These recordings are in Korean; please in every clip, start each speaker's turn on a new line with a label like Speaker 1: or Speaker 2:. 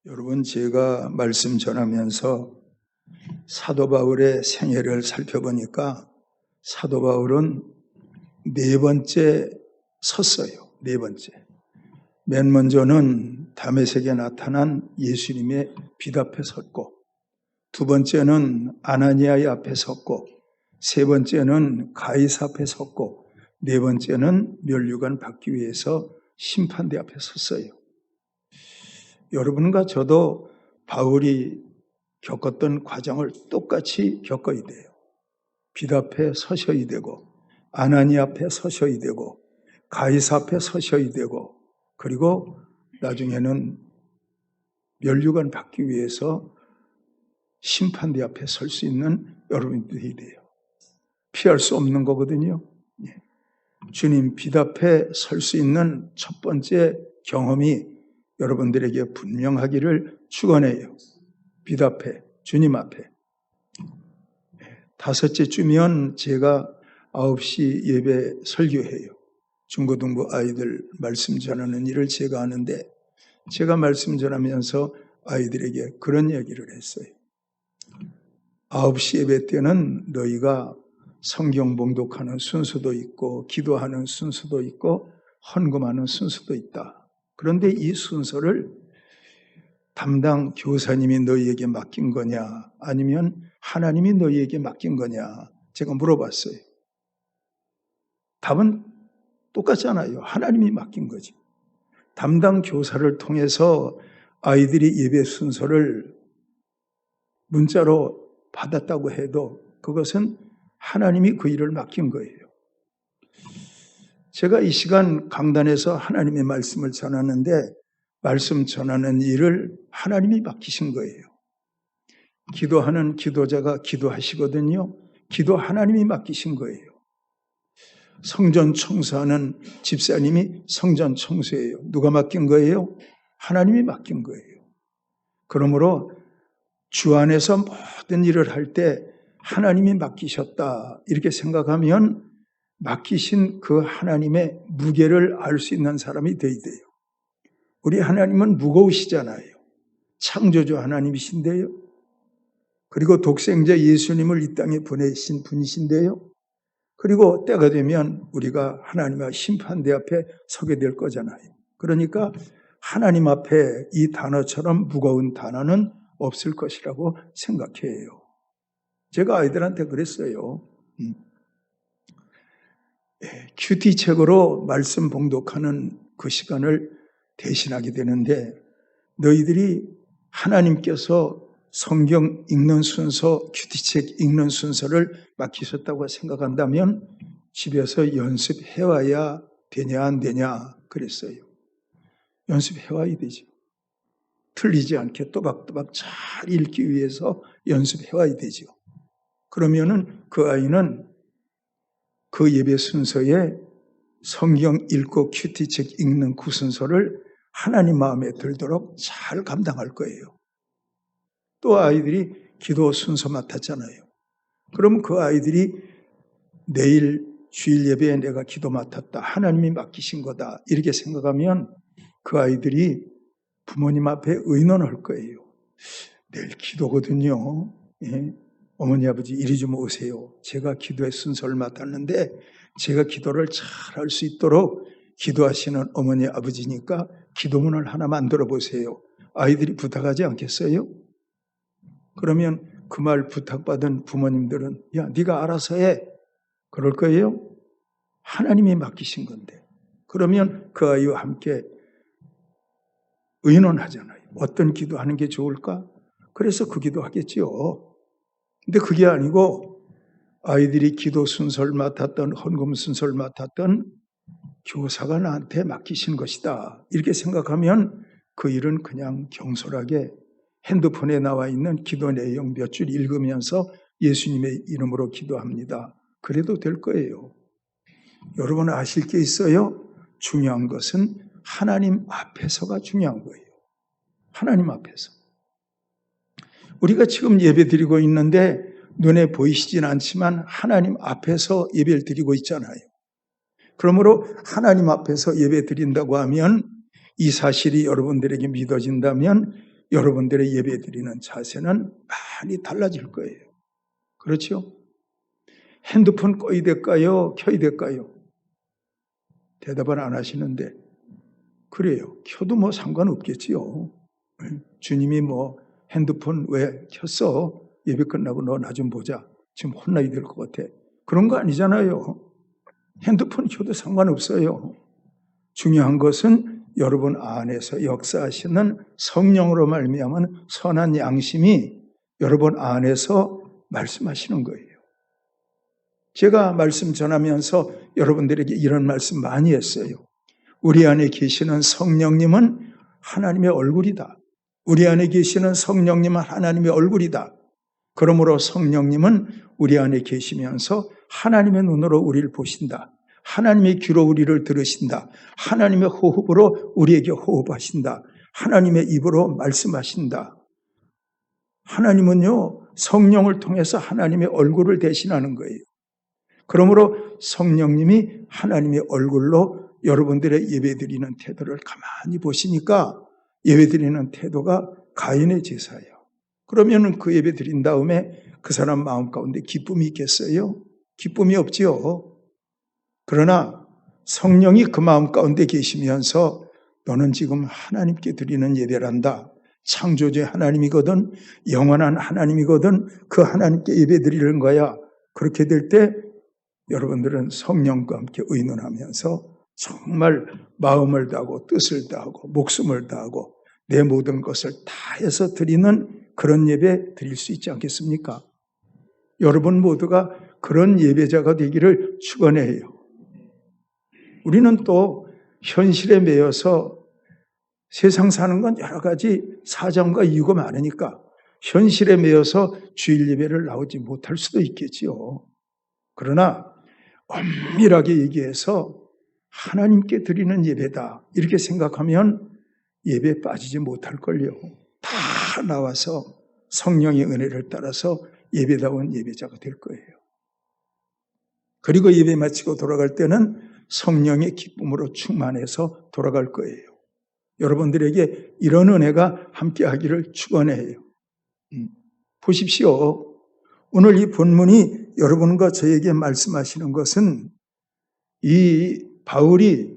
Speaker 1: 여러분, 제가 말씀 전하면서 사도 바울의 생애를 살펴보니까 사도 바울은 네 번째 섰어요. 네 번째. 맨 먼저는 다메섹에 나타난 예수님의 빛 앞에 섰고, 두 번째는 아나니아의 앞에 섰고, 세 번째는 가이사 앞에 섰고, 네 번째는 면류관 받기 위해서 심판대 앞에 섰어요. 여러분과 저도 바울이 겪었던 과정을 똑같이 겪어야 돼요. 빛 앞에 서셔야 되고, 아나니 앞에 서셔야 되고, 가이사 앞에 서셔야 되고, 그리고 나중에는 면류관 받기 위해서 심판대 앞에 설 수 있는 여러분들이 돼요. 피할 수 없는 거거든요. 주님 빛 앞에 설 수 있는 첫 번째 경험이 여러분들에게 분명하기를 축원해요. 빛 앞에, 주님 앞에. 다섯째 주면 제가 9시 예배 설교해요. 중고등부 아이들 말씀 전하는 일을 제가 하는데, 제가 말씀 전하면서 아이들에게 그런 얘기를 했어요. 9시 예배 때는 너희가 성경 봉독하는 순서도 있고, 기도하는 순서도 있고, 헌금하는 순서도 있다. 그런데 이 순서를 담당 교사님이 너희에게 맡긴 거냐, 아니면 하나님이 너희에게 맡긴 거냐, 제가 물어봤어요. 답은 똑같잖아요. 하나님이 맡긴 거지. 담당 교사를 통해서 아이들이 예배 순서를 문자로 받았다고 해도 그것은 하나님이 그 일을 맡긴 거예요. 제가 이 시간 강단에서 하나님의 말씀을 전하는데, 말씀 전하는 일을 하나님이 맡기신 거예요. 기도하는 기도자가 기도하시거든요. 기도 하나님이 맡기신 거예요. 성전 청소하는 집사님이 성전 청소해요. 누가 맡긴 거예요? 하나님이 맡긴 거예요. 그러므로 주 안에서 모든 일을 할 때 하나님이 맡기셨다, 이렇게 생각하면 맡기신 그 하나님의 무게를 알 수 있는 사람이 되어야 돼요. 우리 하나님은 무거우시잖아요. 창조주 하나님이신데요. 그리고 독생자 예수님을 이 땅에 보내신 분이신데요. 그리고 때가 되면 우리가 하나님의 심판대 앞에 서게 될 거잖아요. 그러니까 하나님 앞에 이 단어처럼 무거운 단어는 없을 것이라고 생각해요. 제가 아이들한테 그랬어요. 큐티 책으로 말씀 봉독하는 그 시간을 대신하게 되는데, 너희들이 하나님께서 성경 읽는 순서, 큐티책 읽는 순서를 맡기셨다고 생각한다면 집에서 연습해와야 되냐 안 되냐 그랬어요. 연습해와야 되죠. 틀리지 않게 또박또박 잘 읽기 위해서 연습해와야 되죠. 그러면은 그 아이는 그 예배 순서에 성경 읽고 큐티책 읽는 그 순서를 하나님 마음에 들도록 잘 감당할 거예요. 또 아이들이 기도 순서 맡았잖아요. 그럼 그 아이들이 내일 주일 예배에 내가 기도 맡았다, 하나님이 맡기신 거다, 이렇게 생각하면 그 아이들이 부모님 앞에 의논할 거예요. 내일 기도거든요. 예? 어머니 아버지 이리 좀 오세요. 제가 기도의 순서를 맡았는데 제가 기도를 잘 할 수 있도록 기도하시는 어머니 아버지니까 기도문을 하나 만들어 보세요. 아이들이 부탁하지 않겠어요? 그러면 그 말 부탁받은 부모님들은 야, 네가 알아서 해, 그럴 거예요? 하나님이 맡기신 건데. 그러면 그 아이와 함께 의논하잖아요. 어떤 기도하는 게 좋을까? 그래서 그 기도하겠지요. 근데 그게 아니고 아이들이 기도 순서를 맡았던, 헌금 순서를 맡았던 교사가 나한테 맡기신 것이다, 이렇게 생각하면 그 일은 그냥 경솔하게 핸드폰에 나와 있는 기도 내용 몇 줄 읽으면서 예수님의 이름으로 기도합니다, 그래도 될 거예요. 여러분 아실 게 있어요? 중요한 것은 하나님 앞에서가 중요한 거예요. 하나님 앞에서. 우리가 지금 예배 드리고 있는데 눈에 보이시진 않지만 하나님 앞에서 예배를 드리고 있잖아요. 그러므로 하나님 앞에서 예배 드린다고 하면 이 사실이 여러분들에게 믿어진다면 여러분들의 예배드리는 자세는 많이 달라질 거예요. 그렇죠? 핸드폰 꺼야 될까요? 켜야 될까요? 대답을 안 하시는데 그래요. 켜도 뭐 상관없겠지요. 주님이 뭐 핸드폰 왜 켰어? 예배 끝나고 너 나 좀 보자. 지금 혼나야 될 것 같아. 그런 거 아니잖아요. 핸드폰 켜도 상관없어요. 중요한 것은 여러분 안에서 역사하시는 성령으로 말미암은 선한 양심이 여러분 안에서 말씀하시는 거예요. 제가 말씀 전하면서 여러분들에게 이런 말씀 많이 했어요. 우리 안에 계시는 성령님은 하나님의 얼굴이다. 우리 안에 계시는 성령님은 하나님의 얼굴이다. 그러므로 성령님은 우리 안에 계시면서 하나님의 눈으로 우리를 보신다. 하나님의 귀로 우리를 들으신다. 하나님의 호흡으로 우리에게 호흡하신다. 하나님의 입으로 말씀하신다. 하나님은요, 성령을 통해서 하나님의 얼굴을 대신하는 거예요. 그러므로 성령님이 하나님의 얼굴로 여러분들의 예배드리는 태도를 가만히 보시니까 예배드리는 태도가 가인의 제사예요. 그러면 그 예배 드린 다음에 그 사람 마음 가운데 기쁨이 있겠어요? 기쁨이 없지요. 그러나 성령이 그 마음 가운데 계시면서 너는 지금 하나님께 드리는 예배란다. 창조주의 하나님이거든, 영원한 하나님이거든, 그 하나님께 예배 드리는 거야. 그렇게 될 때 여러분들은 성령과 함께 의논하면서 정말 마음을 다하고 뜻을 다하고 목숨을 다하고 내 모든 것을 다해서 드리는 그런 예배 드릴 수 있지 않겠습니까? 여러분 모두가 그런 예배자가 되기를 축원해요. 우리는 또 현실에 매여서 세상 사는 건 여러 가지 사정과 이유가 많으니까 현실에 매여서 주일 예배를 나오지 못할 수도 있겠지요. 그러나 엄밀하게 얘기해서 하나님께 드리는 예배다 이렇게 생각하면 예배에 빠지지 못할걸요. 다 나와서 성령의 은혜를 따라서 예배다운 예배자가 될 거예요. 그리고 예배 마치고 돌아갈 때는 성령의 기쁨으로 충만해서 돌아갈 거예요. 여러분들에게 이런 은혜가 함께하기를 축원해요. 보십시오. 오늘 이 본문이 여러분과 저에게 말씀하시는 것은 이 바울이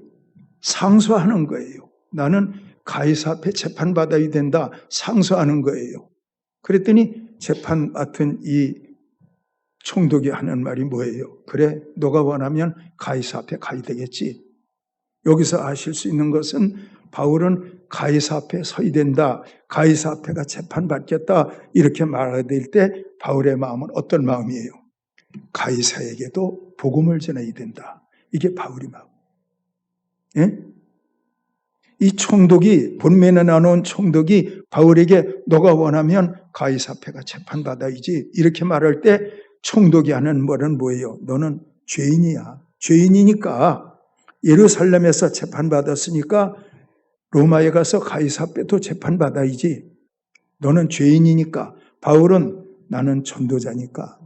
Speaker 1: 상소하는 거예요. 나는 가이사 앞에 재판받아야 된다. 상소하는 거예요. 그랬더니 재판 맡은 이 총독이 하는 말이 뭐예요? 그래, 너가 원하면 가이사 앞에 가야 되겠지. 여기서 아실 수 있는 것은 바울은 가이사 앞에 서야 된다. 가이사 앞에가 재판받겠다. 이렇게 말하게 될 때 바울의 마음은 어떤 마음이에요? 가이사에게도 복음을 전해야 된다. 이게 바울의 마음. 예? 이 총독이 본면에 나온 총독이 바울에게 너가 원하면 가이사 앞에가 재판받아야지 이렇게 말할 때 총독이 하는 말은 뭐예요? 너는 죄인이야. 죄인이니까 예루살렘에서 재판받았으니까 로마에 가서 가이사 앞에도 재판받아야지. 너는 죄인이니까. 바울은 나는 전도자니까.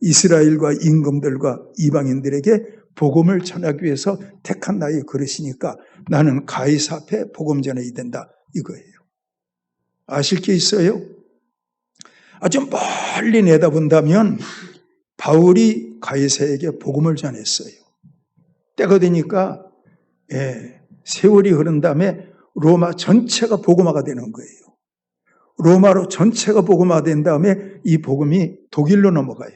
Speaker 1: 이스라엘과 임금들과 이방인들에게 복음을 전하기 위해서 택한 나의 그릇이니까 나는 가이사 앞에 복음 전해야 된다. 이거예요. 아실 게 있어요? 아주 멀리 내다본다면 바울이 가이사에게 복음을 전했어요. 때가 되니까 세월이 흐른 다음에 로마 전체가 복음화가 되는 거예요. 로마로 전체가 복음화된 다음에 이 복음이 독일로 넘어가요.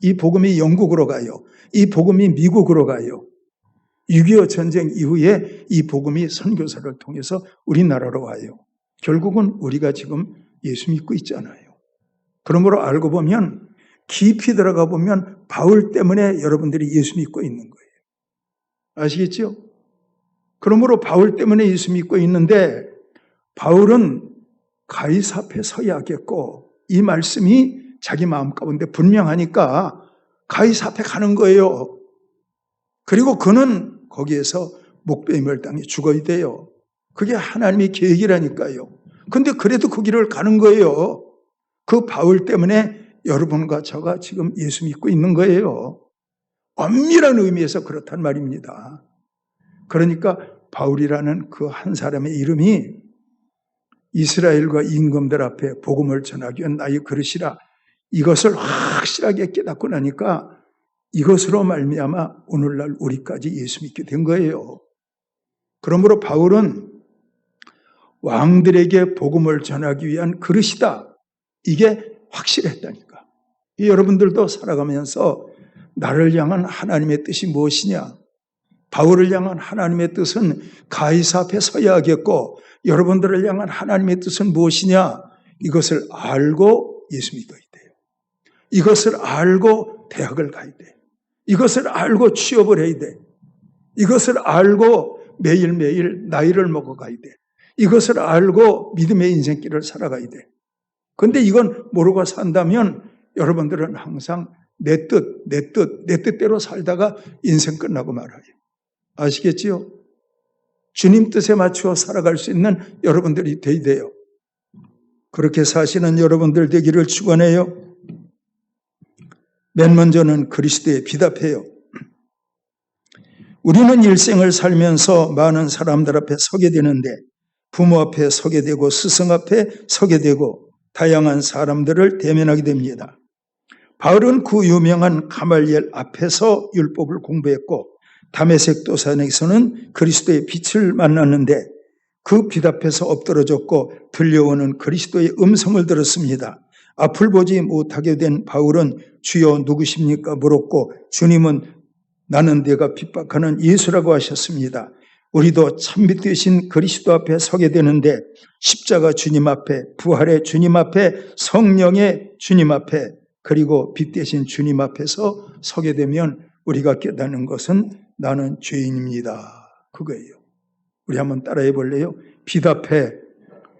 Speaker 1: 이 복음이 영국으로 가요. 이 복음이 미국으로 가요. 6.25 전쟁 이후에 이 복음이 선교사를 통해서 우리나라로 와요. 결국은 우리가 지금 예수 믿고 있잖아요. 그러므로 알고 보면 깊이 들어가 보면 바울 때문에 여러분들이 예수 믿고 있는 거예요. 아시겠죠? 그러므로 바울 때문에 예수 믿고 있는데 바울은 가이사 앞에 서야겠고 이 말씀이 자기 마음 가운데 분명하니까 가이사 앞에 가는 거예요. 그리고 그는 거기에서 목베임을 당해 죽어야 돼요. 그게 하나님의 계획이라니까요. 근데 그래도 그 길을 가는 거예요. 그 바울 때문에 여러분과 저가 지금 예수 믿고 있는 거예요. 엄밀한 의미에서 그렇단 말입니다. 그러니까 바울이라는 그 한 사람의 이름이 이스라엘과 임금들 앞에 복음을 전하기 위한 나의 그릇이라. 이것을 확실하게 깨닫고 나니까 이것으로 말미암아 오늘날 우리까지 예수 믿게 된 거예요. 그러므로 바울은 왕들에게 복음을 전하기 위한 그릇이다. 이게 확실했다니까. 여러분들도 살아가면서 나를 향한 하나님의 뜻이 무엇이냐? 바울을 향한 하나님의 뜻은 가이사 앞에 서야 하겠고, 여러분들을 향한 하나님의 뜻은 무엇이냐? 이것을 알고 예수 믿어야 돼요. 이것을 알고 대학을 가야 돼. 이것을 알고 취업을 해야 돼. 이것을 알고 매일매일 나이를 먹어가야 돼. 이것을 알고 믿음의 인생길을 살아가야 돼. 그런데 이건 모르고 산다면 여러분들은 항상 내 뜻대로 살다가 인생 끝나고 말아요. 아시겠지요? 주님 뜻에 맞추어 살아갈 수 있는 여러분들이 돼야 돼요. 그렇게 사시는 여러분들 되기를 축원해요. 맨 먼저는 그리스도에 비답해요. 우리는 일생을 살면서 많은 사람들 앞에 서게 되는데, 부모 앞에 서게 되고 스승 앞에 서게 되고 다양한 사람들을 대면하게 됩니다. 바울은 그 유명한 가말리엘 앞에서 율법을 공부했고, 다메섹 도산에서는 그리스도의 빛을 만났는데 그 빛 앞에서 엎드러졌고 들려오는 그리스도의 음성을 들었습니다. 앞을 보지 못하게 된 바울은 주여 누구십니까? 물었고, 주님은 나는 내가 핍박하는 예수라고 하셨습니다. 우리도 참빛 되신 그리스도 앞에 서게 되는데, 십자가 주님 앞에, 부활의 주님 앞에, 성령의 주님 앞에, 그리고 빛 되신 주님 앞에서 서게 되면 우리가 깨닫는 것은 나는 죄인입니다. 그거예요. 우리 한번 따라해 볼래요? 빛 앞에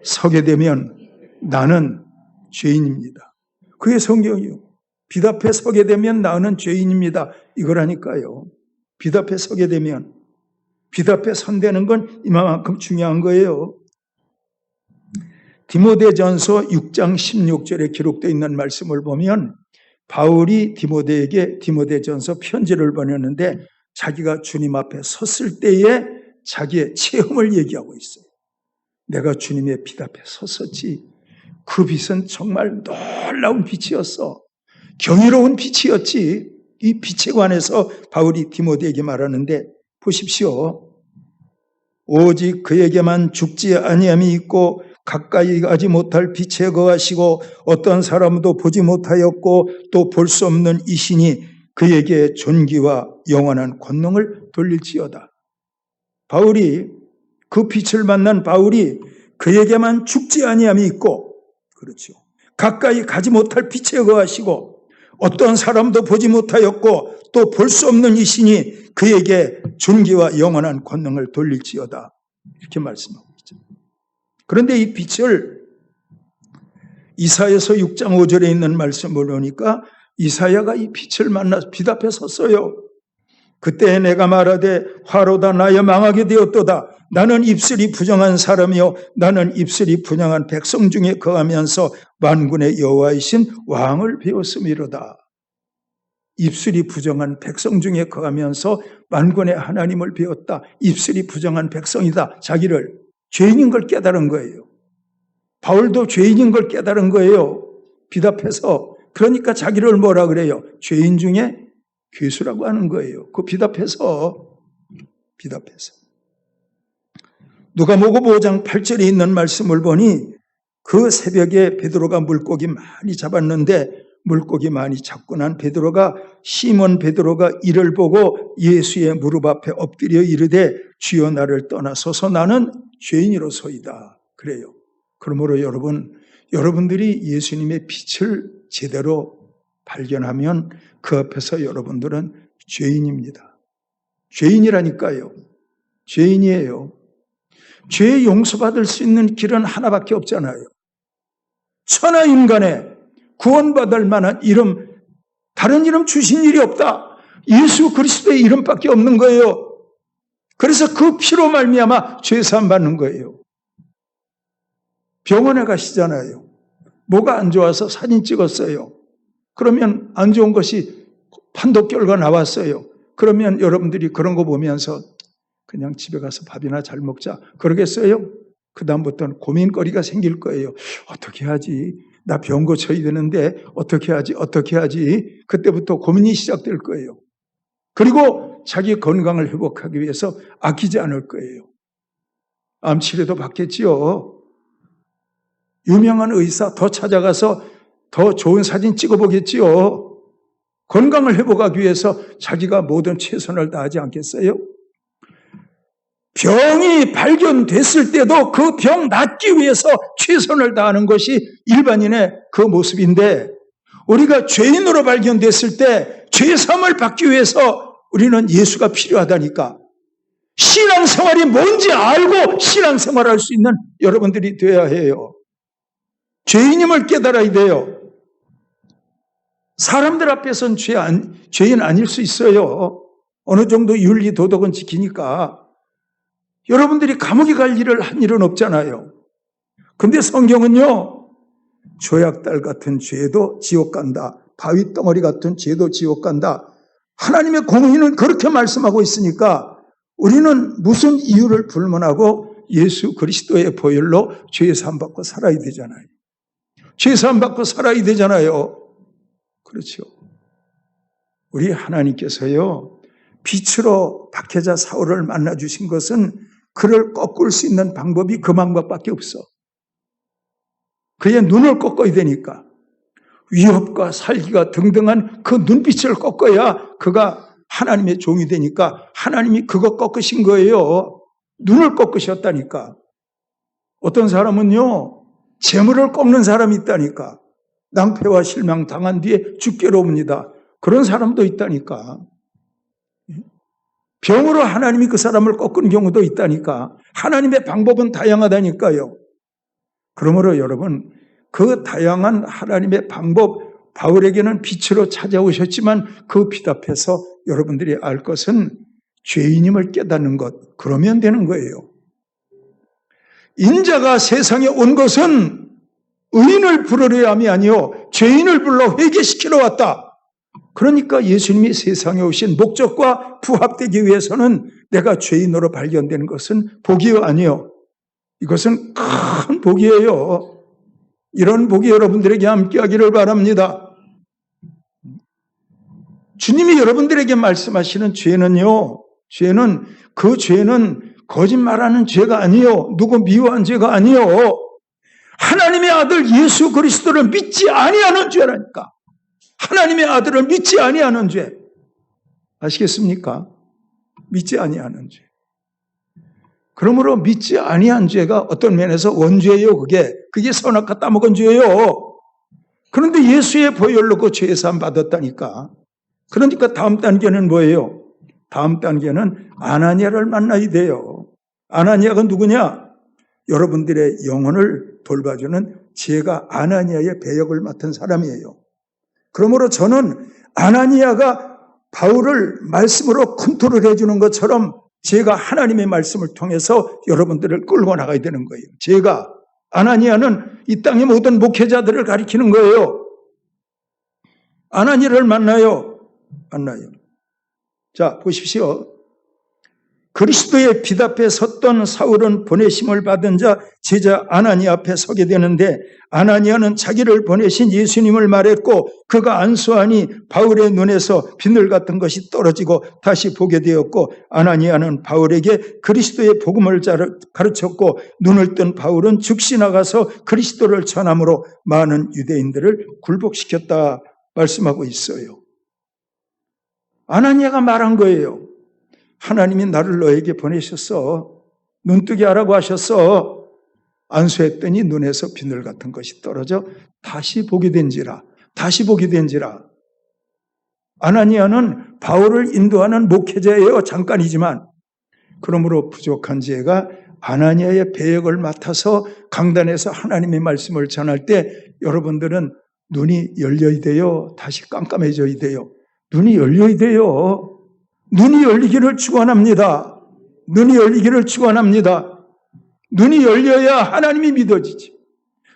Speaker 1: 서게 되면 나는 죄인입니다. 그게 성경이요. 빛 앞에 서게 되면 나는 죄인입니다. 이거라니까요. 빛 앞에 서게 되면, 빛 앞에 선대는 건 이만큼 중요한 거예요. 디모데전서 6장 16절에 기록되어 있는 말씀을 보면 바울이 디모데에게 디모데전서 편지를 보냈는데 자기가 주님 앞에 섰을 때에 자기의 체험을 얘기하고 있어요. 내가 주님의 빛 앞에 섰었지. 그 빛은 정말 놀라운 빛이었어. 경이로운 빛이었지. 이 빛에 관해서 바울이 디모데에게 말하는데, 보십시오. 오직 그에게만 죽지 아니함이 있고 가까이 가지 못할 빛에 거하시고 어떤 사람도 보지 못하였고 또 볼 수 없는 이신이 그에게 존귀와 영원한 권능을 돌릴지어다. 바울이, 그 빛을 만난 바울이 그에게만 죽지 아니함이 있고, 그렇죠, 가까이 가지 못할 빛에 거하시고 어떤 사람도 보지 못하였고 또 볼 수 없는 이신이 그에게 존귀와 영원한 권능을 돌릴지어다. 이렇게 말씀하고 있죠. 그런데 이 빛을 이사야서 6장 5절에 있는 말씀을 보니까 이사야가 이 빛을 만나서 빛 앞에 섰어요. 그때 내가 말하되 화로다 나여 망하게 되었도다. 나는 입술이 부정한 사람이요 나는 입술이 분양한 백성 중에 거하면서 만군의 여호와이신 왕을 배웠음이로다. 입술이 부정한 백성 중에 거하면서 만군의 하나님을 배웠다. 입술이 부정한 백성이다. 자기를 죄인인 걸 깨달은 거예요. 바울도 죄인인 걸 깨달은 거예요. 빛 앞에서. 그러니까 자기를 뭐라 그래요? 죄인 중에 괴수라고 하는 거예요. 그 빛 앞에서. 누가복음 5장 8절에 있는 말씀을 보니 그 새벽에 베드로가 물고기 많이 잡았는데 물고기 많이 잡고 난 베드로가, 시몬 베드로가 이를 보고 예수의 무릎 앞에 엎드려 이르되 주여 나를 떠나소서 나는 죄인이로소이다. 그래요. 그러므로 여러분들이 예수님의 빛을 제대로 발견하면 그 앞에서 여러분들은 죄인입니다. 죄인이라니까요. 죄인이에요. 죄 용서받을 수 있는 길은 하나밖에 없잖아요. 천하 인간에 구원받을 만한 이름, 다른 이름 주신 일이 없다. 예수 그리스도의 이름밖에 없는 거예요. 그래서 그 피로 말미암아 죄사함 받는 거예요. 병원에 가시잖아요. 뭐가 안 좋아서 사진 찍었어요. 그러면 안 좋은 것이 판독 결과 나왔어요. 그러면 여러분들이 그런 거 보면서 그냥 집에 가서 밥이나 잘 먹자 그러겠어요? 그다음부터는 고민거리가 생길 거예요. 어떻게 하지? 나 병 고쳐야 되는데 어떻게 하지? 어떻게 하지? 그때부터 고민이 시작될 거예요. 그리고 자기 건강을 회복하기 위해서 아끼지 않을 거예요. 암치료도 받겠지요. 유명한 의사 더 찾아가서 더 좋은 사진 찍어보겠지요. 건강을 회복하기 위해서 자기가 모든 최선을 다하지 않겠어요? 병이 발견됐을 때도 그 병 낫기 위해서 최선을 다하는 것이 일반인의 그 모습인데, 우리가 죄인으로 발견됐을 때 죄사함을 받기 위해서 우리는 예수가 필요하다니까. 신앙생활이 뭔지 알고 신앙생활할 수 있는 여러분들이 되어야 해요. 죄인임을 깨달아야 돼요. 사람들 앞에서는 죄인 아닐 수 있어요. 어느 정도 윤리 도덕은 지키니까. 여러분들이 감옥에 갈 일을 한 일은 없잖아요. 근데 성경은요, 조약달 같은 죄도 지옥 간다. 바위 덩어리 같은 죄도 지옥 간다. 하나님의 공의는 그렇게 말씀하고 있으니까 우리는 무슨 이유를 불문하고 예수 그리스도의 보혈로 죄 사함 받고 살아야 되잖아요. 죄 사함 받고 살아야 되잖아요. 그렇죠. 우리 하나님께서요, 빛으로 박해자 사울을 만나 주신 것은 그를 꺾을 수 있는 방법이 그 방법밖에 없어. 그의 눈을 꺾어야 되니까. 위협과 살기가 등등한 그 눈빛을 꺾어야 그가 하나님의 종이 되니까 하나님이 그거 꺾으신 거예요. 눈을 꺾으셨다니까. 어떤 사람은요, 재물을 꺾는 사람이 있다니까. 낭패와 실망 당한 뒤에 죽게로 옵니다. 그런 사람도 있다니까. 병으로 하나님이 그 사람을 꺾은 경우도 있다니까. 하나님의 방법은 다양하다니까요. 그러므로 여러분, 그 다양한 하나님의 방법, 바울에게는 빛으로 찾아오셨지만 그 빛 앞에서 여러분들이 알 것은 죄인임을 깨닫는 것, 그러면 되는 거예요. 인자가 세상에 온 것은 의인을 부르려 함이 아니요 죄인을 불러 회개시키러 왔다. 그러니까 예수님이 세상에 오신 목적과 부합되기 위해서는 내가 죄인으로 발견되는 것은 복이요 아니요. 이것은 큰 복이에요. 이런 복이 여러분들에게 함께하기를 바랍니다. 주님이 여러분들에게 말씀하시는 죄는요, 그 죄는 거짓말하는 죄가 아니요, 누구 미워한 죄가 아니요, 하나님의 아들 예수 그리스도를 믿지 아니하는 죄라니까. 하나님의 아들을 믿지 아니하는 죄. 아시겠습니까? 믿지 아니하는 죄. 그러므로 믿지 아니한 죄가 어떤 면에서 원죄예요. 그게 선악과 따먹은 죄예요. 그런데 예수의 보혈로 그 죄 사함 받았다니까. 그러니까 다음 단계는 뭐예요? 다음 단계는 아나니아를 만나야 돼요. 아나니아가 누구냐? 여러분들의 영혼을 돌봐주는 제가 아나니아의 배역을 맡은 사람이에요. 그러므로 저는 아나니아가 바울을 말씀으로 컨트롤해 주는 것처럼 제가 하나님의 말씀을 통해서 여러분들을 끌고 나가야 되는 거예요. 제가, 아나니아는 이 땅의 모든 목회자들을 가리키는 거예요. 아나니아를 만나요. 자, 보십시오. 그리스도의 빛 앞에 섰던 사울은 보내심을 받은 자 제자 아나니아 앞에 서게 되는데, 아나니아는 자기를 보내신 예수님을 말했고 그가 안수하니 바울의 눈에서 비늘 같은 것이 떨어지고 다시 보게 되었고, 아나니아는 바울에게 그리스도의 복음을 가르쳤고 눈을 뜬 바울은 즉시 나가서 그리스도를 전함으로 많은 유대인들을 굴복시켰다 말씀하고 있어요. 아나니아가 말한 거예요. 하나님이 나를 너에게 보내셨어. 눈뜨게 하라고 하셨어. 안수했더니 눈에서 비늘 같은 것이 떨어져 다시 보게 된지라. 아나니아는 바울을 인도하는 목회자예요. 잠깐이지만. 그러므로 부족한 제가 아나니아의 배역을 맡아서 강단에서 하나님의 말씀을 전할 때 여러분들은 눈이 열려야 돼요. 다시 깜깜해져야 돼요. 눈이 열려야 돼요. 눈이 열리기를 축원합니다. 눈이 열려야 하나님이 믿어지지.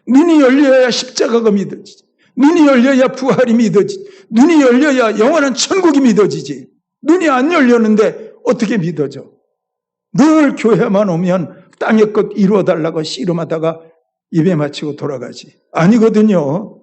Speaker 1: 눈이 열려야 십자가가 믿어지지. 눈이 열려야 부활이 믿어지지. 눈이 열려야 영원한 천국이 믿어지지. 눈이 안 열렸는데 어떻게 믿어져? 늘 교회만 오면 땅의 것 이루어달라고 씨름하다가 입에 맞추고 돌아가지. 아니거든요.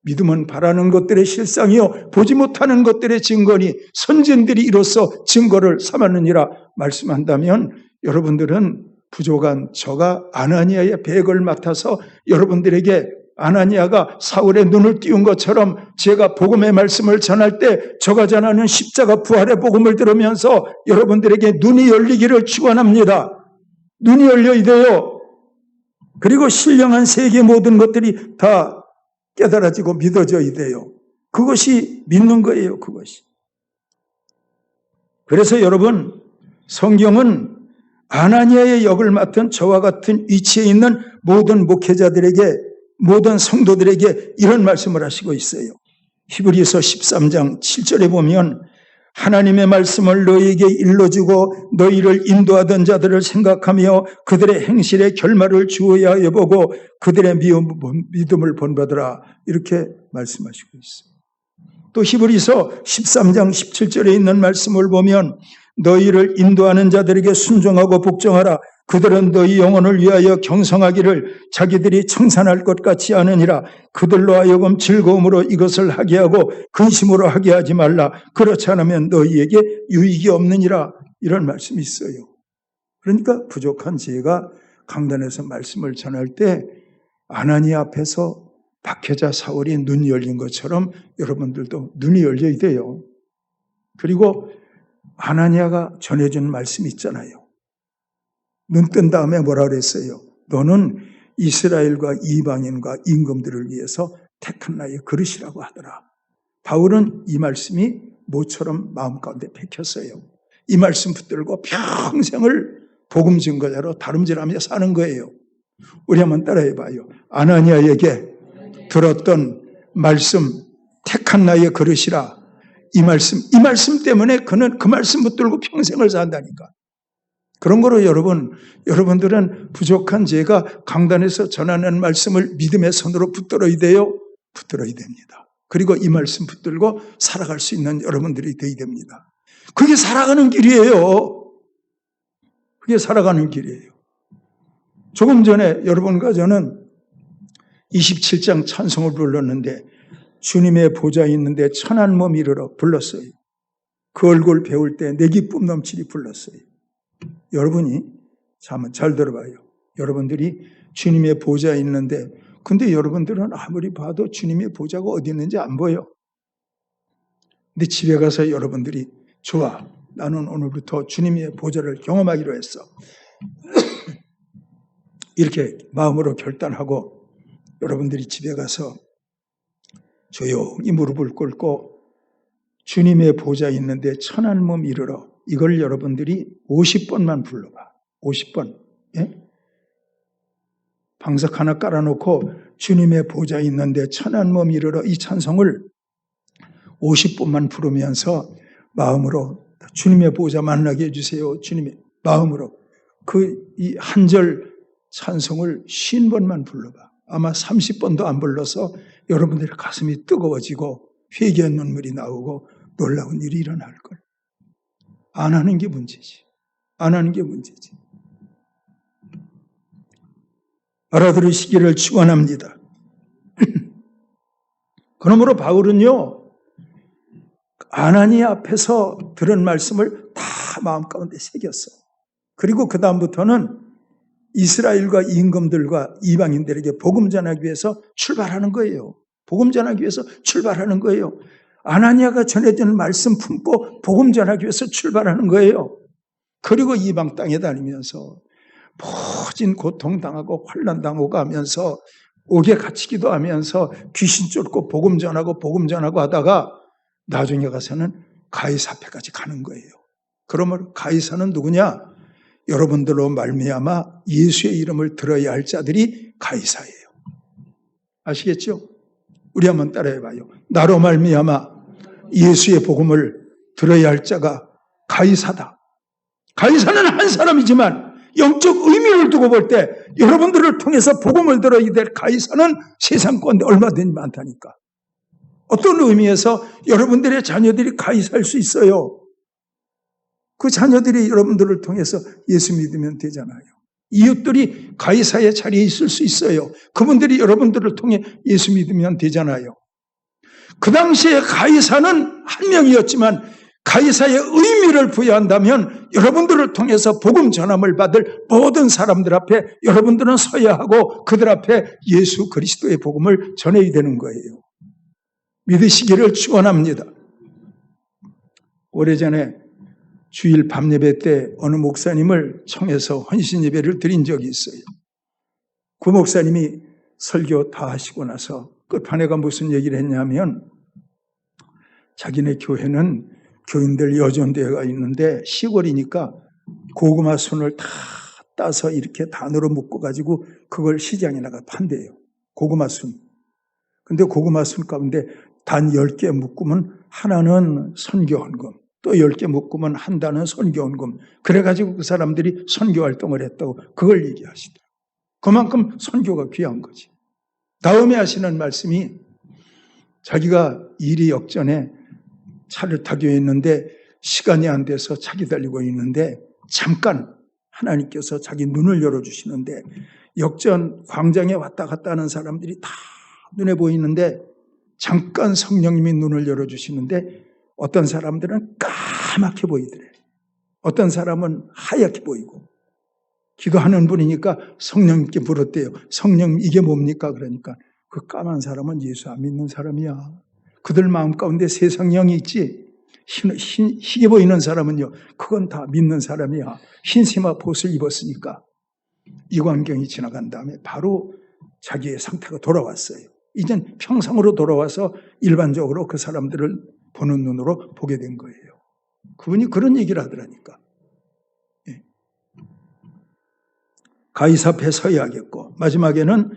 Speaker 1: 믿음은 바라는 것들의 실상이요 보지 못하는 것들의 증거니 선진들이 이로써 증거를 삼았느니라 말씀한다면 여러분들은 부족한 저가 아나니아의 배역을 맡아서 여러분들에게 아나니아가 사울의 눈을 띄운 것처럼 제가 복음의 말씀을 전할 때 저가 전하는 십자가 부활의 복음을 들으면서 여러분들에게 눈이 열리기를 축원합니다. 눈이 열려야 돼요. 그리고 신령한 세계 모든 것들이 다 깨달아지고 믿어져야 돼요. 그것이 믿는 거예요. 그것이. 그래서 여러분 성경은 아나니아의 역을 맡은 저와 같은 위치에 있는 모든 목회자들에게 모든 성도들에게 이런 말씀을 하시고 있어요. 히브리서 13장 7절에 보면 하나님의 말씀을 너희에게 일러주고 너희를 인도하던 자들을 생각하며 그들의 행실의 결말을 주어야 하여 보고 그들의 믿음을 본받으라 이렇게 말씀하시고 있어요. 또 히브리서 13장 17절에 있는 말씀을 보면 너희를 인도하는 자들에게 순종하고 복종하라. 그들은 너희 영혼을 위하여 경성하기를 자기들이 청산할 것 같지 않으니라. 그들로 하여금 즐거움으로 이것을 하게 하고 근심으로 하게 하지 말라. 그렇지 않으면 너희에게 유익이 없느니라. 이런 말씀이 있어요. 그러니까 부족한 제가 강단에서 말씀을 전할 때 아나니아 앞에서 박해자 사울이 눈이 열린 것처럼 여러분들도 눈이 열려야 돼요. 그리고 아나니아가 전해준 말씀이 있잖아요. 눈 뜬 다음에 뭐라 그랬어요? 너는 이스라엘과 이방인과 임금들을 위해서 택한 나의 그릇이라고 하더라. 바울은 이 말씀이 모처럼 마음 가운데 박혔어요. 이 말씀 붙들고 평생을 복음 증거자로 다름질하며 사는 거예요. 우리 한번 따라해봐요. 아나니아에게 들었던 말씀, 택한 나의 그릇이라. 이 말씀 때문에 그는 그 말씀 붙들고 평생을 산다니까. 그런 거로 여러분들은 부족한 제가 강단에서 전하는 말씀을 믿음의 손으로 붙들어야 돼요. 붙들어야 됩니다. 그리고 이 말씀 붙들고 살아갈 수 있는 여러분들이 되어야 됩니다. 그게 살아가는 길이에요. 그게 살아가는 길이에요. 조금 전에 여러분과 저는 27장 찬송을 불렀는데 주님의 보좌에 있는데 천한 몸 이르러 불렀어요. 그 얼굴 배울 때 내 기쁨 넘치리 불렀어요. 여러분이 한번 잘 들어봐요. 여러분들이 주님의 보좌에 있는데 근데 여러분들은 아무리 봐도 주님의 보좌가 어디 있는지 안 보여. 근데 집에 가서 여러분들이 좋아. 나는 오늘부터 주님의 보좌를 경험하기로 했어. 이렇게 마음으로 결단하고 여러분들이 집에 가서 조용히 무릎을 꿇고 주님의 보좌에 있는데 천한 몸 이르러 이걸 여러분들이 50번만 불러봐. 50번. 예? 방석 하나 깔아놓고 주님의 보좌에 있는데 천한 몸 이르러 이 찬송을 50번만 부르면서 마음으로 주님의 보좌 만나게 해주세요. 주님의 마음으로 이 한 절 찬송을 50번만 불러봐. 아마 30번도 안 불러서 여러분들의 가슴이 뜨거워지고 회개의 눈물이 나오고 놀라운 일이 일어날 걸. 안 하는 게 문제지. 안 하는 게 문제지. 알아들으시기를 축원합니다. 그러므로 바울은요, 아나니아 앞에서 들은 말씀을 다 마음 가운데 새겼어. 그리고 그 다음부터는 이스라엘과 임금들과 이방인들에게 복음 전하기 위해서 출발하는 거예요. 복음 전하기 위해서 출발하는 거예요. 아나니아가 전해지는 말씀 품고 복음 전하기 위해서 출발하는 거예요. 그리고 이방 땅에 다니면서 모진 고통당하고 환난당하고 하면서 옥에 갇히기도 하면서 귀신 쫓고 복음 전하고 하다가 나중에 가서는 가이사 앞에까지 가는 거예요. 그러면 가이사는 누구냐? 여러분들로 말미암아 예수의 이름을 들어야 할 자들이 가이사예요. 아시겠죠? 우리 한번 따라해봐요. 나로 말미암아 예수의 복음을 들어야 할 자가 가이사다. 가이사는 한 사람이지만 영적 의미를 두고 볼 때 여러분들을 통해서 복음을 들어야 될 가이사는 세상 가운데 얼마든지 많다니까. 어떤 의미에서 여러분들의 자녀들이 가이사일 수 있어요. 그 자녀들이 여러분들을 통해서 예수 믿으면 되잖아요. 이웃들이 가이사의 자리에 있을 수 있어요. 그분들이 여러분들을 통해 예수 믿으면 되잖아요. 그 당시에 가이사는 한 명이었지만 가이사의 의미를 부여한다면 여러분들을 통해서 복음 전함을 받을 모든 사람들 앞에 여러분들은 서야 하고 그들 앞에 예수 그리스도의 복음을 전해야 되는 거예요. 믿으시기를 축원합니다. 오래전에 주일 밤 예배 때 어느 목사님을 청해서 헌신 예배를 드린 적이 있어요. 그 목사님이 설교 다 하시고 나서 끝판에가 무슨 얘기를 했냐면 자기네 교회는 교인들 여전대회가 있는데 시골이니까 고구마 순을 다 따서 이렇게 단으로 묶어가지고 그걸 시장에 나가 판대요. 고구마 순. 근데 고구마 순 가운데 단 10개 묶으면 하나는 선교헌금, 또 10개 묶으면 한 단은 선교헌금. 그래가지고 그 사람들이 선교활동을 했다고 그걸 얘기하시더라고요. 그만큼 선교가 귀한 거지. 다음에 하시는 말씀이 자기가 일이 역전에 차를 타고 있는데 시간이 안 돼서 차 기다리고 있는데 잠깐 하나님께서 자기 눈을 열어주시는데 역전 광장에 왔다 갔다 하는 사람들이 다 눈에 보이는데 잠깐 성령님이 눈을 열어주시는데 어떤 사람들은 까맣게 보이더래. 어떤 사람은 하얗게 보이고 기도하는 분이니까 성령님께 물었대요. 성령님 이게 뭡니까? 그러니까 그 까만 사람은 예수 안 믿는 사람이야. 그들 마음 가운데 세상 영이 있지. 희게 보이는 사람은요. 그건 다 믿는 사람이야. 흰치마 벗을 입었으니까. 이광경이 지나간 다음에 바로 자기의 상태가 돌아왔어요. 이젠 평상으로 돌아와서 일반적으로 그 사람들을 보는 눈으로 보게 된 거예요. 그분이 그런 얘기를 하더라니까. 예. 가이사 앞에 서야겠고 마지막에는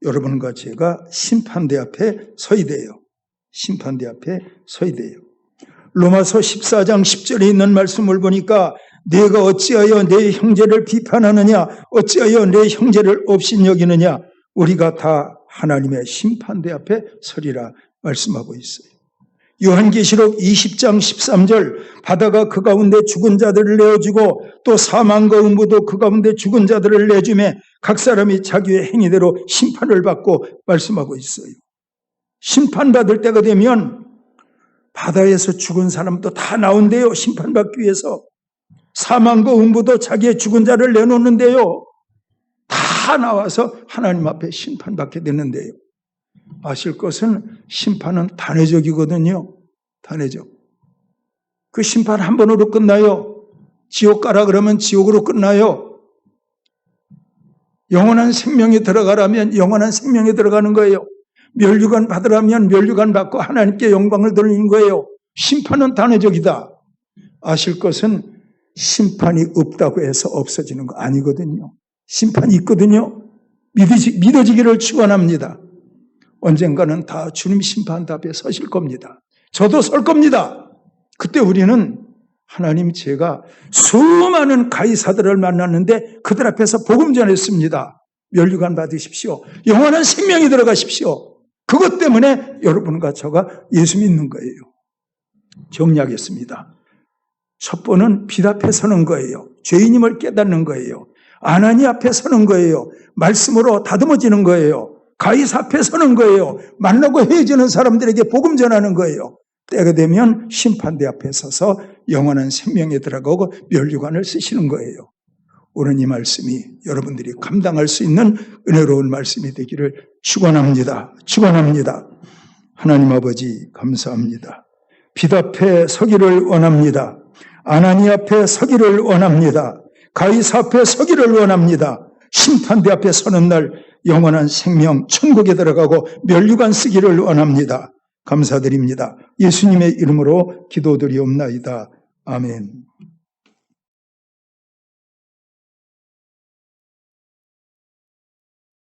Speaker 1: 여러분과 제가 심판대 앞에 서야 돼요. 심판대 앞에 서야 돼요. 로마서 14장 10절에 있는 말씀을 보니까 내가 어찌하여 내 형제를 비판하느냐 어찌하여 내 형제를 업신여기느냐 우리가 다 하나님의 심판대 앞에 서리라 말씀하고 있어요. 요한계시록 20장 13절 바다가 그 가운데 죽은 자들을 내어주고 또 사망과 음부도 그 가운데 죽은 자들을 내주매 각 사람이 자기의 행위대로 심판을 받고 말씀하고 있어요. 심판받을 때가 되면 바다에서 죽은 사람도 다 나온대요. 심판받기 위해서. 사망과 음부도 자기의 죽은 자를 내놓는데요. 다 나와서 하나님 앞에 심판받게 되는데요. 아실 것은 심판은 단회적이거든요. 단회적. 그 심판 한 번으로 끝나요. 지옥 가라 그러면 지옥으로 끝나요. 영원한 생명에 들어가라면 영원한 생명에 들어가는 거예요. 면류관 받으라면 면류관 받고 하나님께 영광을 돌리는 거예요. 심판은 단회적이다. 아실 것은 심판이 없다고 해서 없어지는 거 아니거든요. 심판이 있거든요. 믿어지기를 축원합니다. 언젠가는 다 주님 심판대 앞에 서실 겁니다. 저도 설 겁니다. 그때 우리는 하나님 제가 수많은 가이사들을 만났는데 그들 앞에서 복음 전했습니다. 면류관 받으십시오. 영원한 생명이 들어가십시오. 그것 때문에 여러분과 저가 예수 믿는 거예요. 정리하겠습니다. 첫 번은 빛 앞에 서는 거예요. 죄인임을 깨닫는 거예요. 아나니 앞에 서는 거예요. 말씀으로 다듬어지는 거예요. 가이사 앞에 서는 거예요. 만나고 헤어지는 사람들에게 복음 전하는 거예요. 때가 되면 심판대 앞에 서서 영원한 생명에 들어가고 면류관을 쓰시는 거예요. 오늘 이 말씀이 여러분들이 감당할 수 있는 은혜로운 말씀이 되기를 축원합니다. 축원합니다. 하나님 아버지 감사합니다. 빛 앞에 서기를 원합니다. 아나니 앞에 서기를 원합니다. 가이사 앞에 서기를 원합니다. 심판대 앞에 서는 날 영원한 생명 천국에 들어가고 면류관 쓰기를 원합니다. 감사드립니다. 예수님의 이름으로 기도드리옵나이다. 아멘.